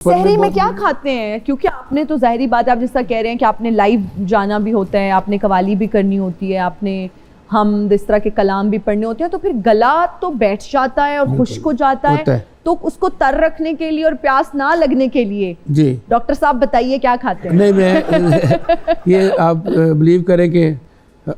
सहरी में क्या खाते हैं? क्योंकि आपने तो जाहिर बात है, आप जिस तरह कह रहे हैं कि आपने लाइव जाना भी होता है, आपने कवाली भी करनी होती है, आपने हम इस तरह के कलाम भी पढ़ने होते हैं, तो फिर गला तो बैठ जाता है और खुश्क हो जाता है। तो उसको तर रखने के लिए और प्यास ना लगने के लिए जी डॉक्टर साहब बताइए क्या खाते हैं? नहीं, मैं ये आप बिलीव करें कि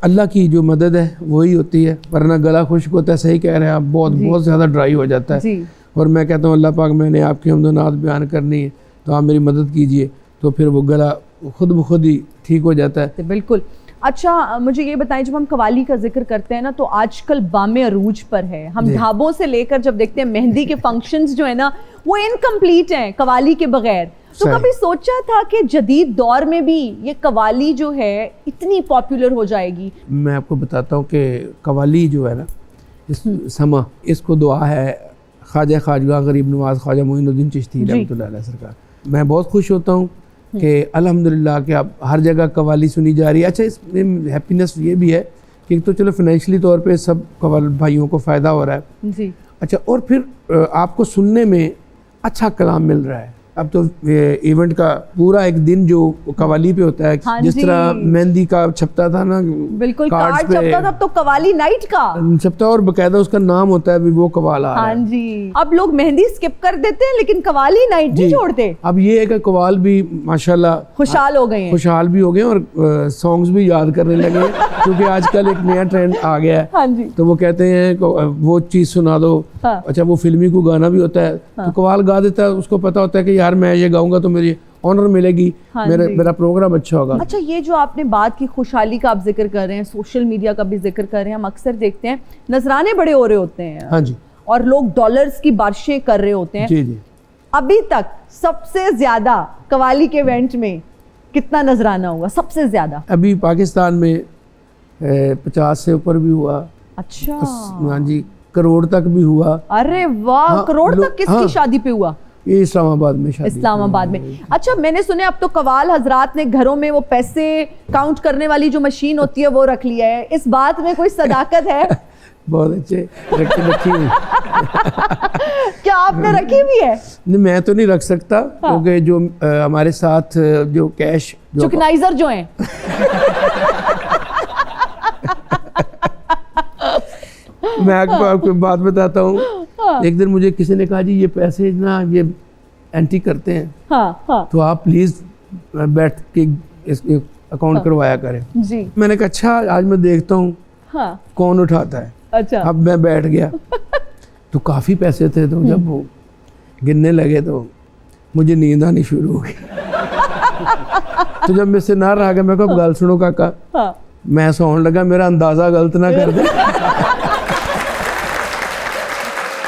अल्लाह की जो मदद है वही होती है, वरना गला खुश्क होता है। सही कह रहे हैं आप, बहुत ज़्यादा ड्राई हो जाता है। और मैं कहता हूँ अल्लाह पाक, मैंने आपकी हम्दोनात बयान करनी है तो आप मेरी मदद कीजिए, तो फिर वो गला खुद ब खुद ही ठीक हो जाता है। बिल्कुल। अच्छा, मुझे ये बताएं, जब हम कवाली का जिक्र करते हैं ना, तो आजकल बामे अरूज पर है। हम ढाबों से लेकर जब देखते हैं मेहंदी के फंक्शंस जो है ना, वो इनकम्प्लीट हैं कवाली के बगैर। तो कभी सोचा था कि जदीद दौर में भी ये कवाली जो है इतनी पॉपुलर हो जाएगी? मैं आपको बताता हूँ कि कवाली जो है ना, इस समा, इसको दुआ है ख्वाजा ख्वाजगा गरीब नवाज ख्वाजा मोइनुद्दीन चिश्ती रहमतुल्लाह अलैह सरकार। मैं बहुत खुश होता हूँ कि अल्हम्दुलिल्लाह कि अब हर जगह कवाली सुनी जा रही है। अच्छा, इसमें हैप्पीनेस ये भी है कि तो चलो फाइनेंशियली तौर पे सब कवाल भाइयों को फ़ायदा हो रहा है जी। अच्छा, और फिर आपको सुनने में अच्छा कलाम मिल रहा है। अब तो इवेंट का पूरा एक दिन जो कवाली पे होता है, जिस तरह मेहंदी का छपता था ना, बिल्कुल कार्ड छपता था, अब तो कवाली नाइट का छपता और बकायदा उसका नाम होता है, भी वो कवाल आ रहा है। हाँ जी। अब लोग मेहंदी स्किप कर देते हैं लेकिन कवाली नाइट नहीं छोड़ते। अब ये है कि कवाल भी माशाल्लाह खुशहाल हो गए हैं, खुशहाल भी हो गए और सॉन्ग्स भी याद करने लगे क्योंकि आजकल एक नया ट्रेंड आ गया है। हाँ जी। तो वो कहते हैं वो चीज सुना दो। अच्छा, वो फिल्मी को गाना भी होता है तो कवाल गा देता है, उसको पता होता है कि यार मैं ये गाऊंगा तो मेरी ऑनर मिलेगी, मेरा प्रोग्राम अच्छा होगा। अच्छा, ये जो आपने बात की खुशहाली का आप जिक्र कर रहे हैं, सोशल मीडिया का भी जिक्र कर रहे हैं, हम अक्सर देखते हैं नजराने बड़े हो रहे होते हैं। हाँ जी। और लोग डॉलर्स की बारिशें कर रहे होते हैं। जी जी। अभी तक सबसे ज्यादा कवाली के इवेंट में कितना नजराना हुआ सबसे ज्यादा? अभी पाकिस्तान में 50 से ऊपर भी हुआ। अच्छा। हाँ जी, करोड़ तक भी हुआ। अरे वाह। हाँ, करोड़ तक किसकी शादी पे हुआ? ये इस्लामाबाद में शादी। इस्लामाबाद में। अच्छा, मैंने सुने अब तो कवाल हजरात ने घरों में वो पैसे काउंट करने वाली जो मशीन होती है वो रख लिया है। इस बात में कोई सदाकत है? बहुत अच्छे, रखी हुई। क्या आपने रखी भी है? नहीं, मैं तो नहीं रख सकता क्योंकि जो हमारे साथ जो कैश चुकनाइजर जो हैं मैं आपको बात बताता हूँ। एक दिन मुझे किसी ने कहा जी ये पैसे ना ये एंटी करते हैं। हाँ। तो आप प्लीज बैठ के इसके अकाउंट करवाया करें जी। मैंने कहा अच्छा, आज मैं देखता हूँ कौन उठाता है। अच्छा। अब मैं बैठ गया तो काफी पैसे थे, तो जब वो गिनने लगे तो मुझे नींद आनी शुरू हो गई। तो जब मुझसे ना रहा गया, मैं कहा गल सुनो काका, मैं सोने लगा, मेरा अंदाजा गलत ना कर दे।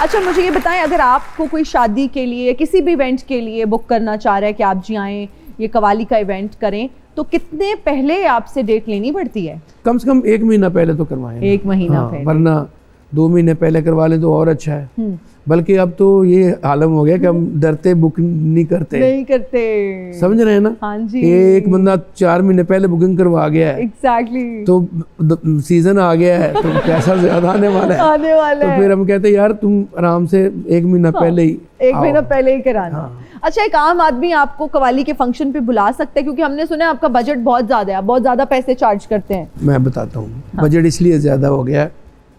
अच्छा, मुझे ये बताएं, अगर आपको कोई शादी के लिए किसी भी इवेंट के लिए बुक करना चाह रहा है कि आप जी आएँ ये कवाली का इवेंट करें, तो कितने पहले आपसे डेट लेनी पड़ती है? कम से कम 1 महीना पहले तो करवाएं। 1 महीना पहले, वरना 2 महीने पहले करवा लें तो और अच्छा है। बल्कि अब तो ये आलम हो गया कि हम डरते बुक नहीं करते। समझ रहे हैं ना? हाँ जी। एक बंदा 4 महीने पहले बुकिंग करवा गया है। एग्जैक्टली। तो सीजन आ गया है तो पैसा ज्यादा आने वाला है। तो फिर हम कहते हैं यार तुम आराम से 1 महीना पहले ही 1 महीना पहले ही कराना। अच्छा, एक आम आदमी आपको कवाली के फंक्शन पे बुला सकता है? क्योंकि हमने सुना है आपका बजट बहुत ज्यादा है, आप बहुत ज्यादा पैसे चार्ज करते हैं। मैं बताता हूँ। बजट इसलिए ज्यादा हो गया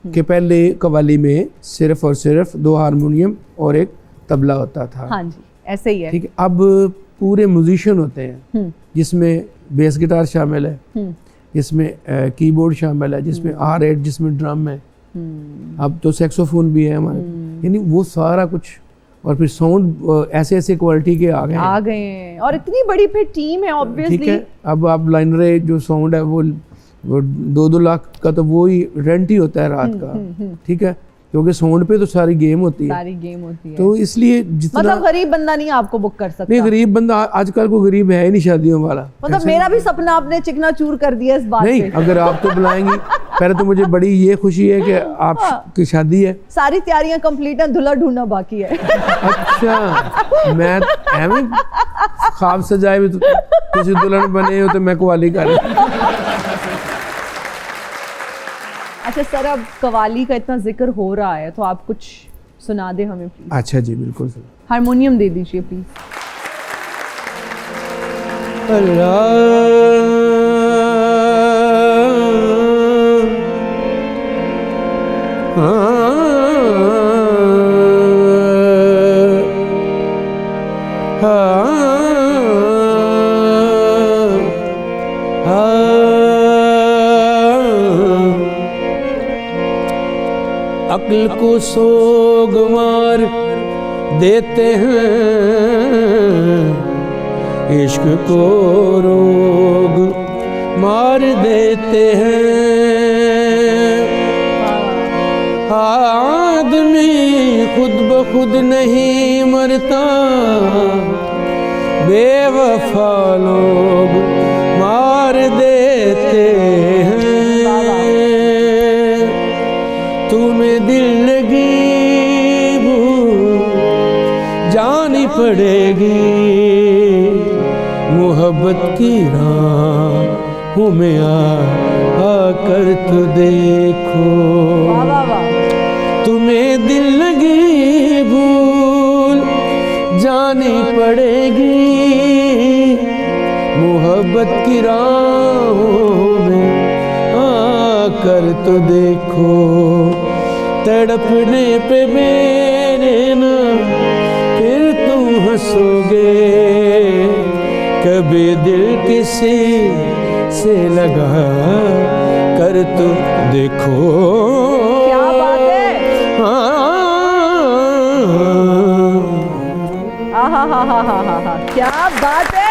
कि पहले कवाली में सिर्फ और सिर्फ 2 हारमोनियम और 1 तबला होता था। हाँ जी, ऐसे ही है। ठीक है। अब पूरे म्यूजिशियन होते हैं, जिसमें बेस गिटार शामिल है, जिसमें कीबोर्ड शामिल है, जिसमें R8, जिसमें ड्रम है, अब तो सेक्सोफोन भी है हमारे, यानी वो सारा कुछ। और फिर साउंड ऐसे क्वालिटी के आ गए हैं और इतनी बड़ी फिर टीम है ऑब्वियसली। ठीक है। अब आप लाइनरे जो साउंड है वो 2-2 लाख का तो वो ही रेंट ही होता है रात का। ठीक है, क्योंकि साउंड पे तो सारी गेम होती है। तो इसलिए जितना मतलब गरीब बंदा नहीं आपको बुक कर सकता। नहीं, गरीब बंदा आजकल को गरीब है ही नहीं शादियों वाला। मतलब मेरा भी सपना आपने चिकना चूर कर दिया इस बात नहीं पे। अगर आप तो बुलाएंगी, पहले तो मुझे बड़ी ये खुशी है कि आपकी शादी है, सारी तैयारियां कंप्लीट है, दूल्हा ढूंढना बाकी है। अच्छा, मैं ख्वाब सजाए भी तो किसी दुल्हन बने हो तो मैं कवाली कर। अच्छा सर, अब कवाली का इतना जिक्र हो रहा है तो आप कुछ सुना दे हमें प्लीज। अच्छा जी, बिल्कुल। हारमोनियम दे दीजिए प्लीज। अक्ल को सोगवार देते हैं, इश्क को रोग मार देते हैं। आदमी खुद ब खुद नहीं मरता, बेवफा लोग मार देते हैं। तुम्हें दिल लगी भूल जानी पड़ेगी, मोहब्बत की राहों में आकर तो देखो। तुम्हें दिल लगी भूल जानी पड़ेगी, मोहब्बत की राहों में आकर तो देखो। तड़पने पे मेरे ना फिर तुम हंसोगे, कभी दिल किसी से लगा कर तो देखो। क्या बात है। हाँ, क्या बात है।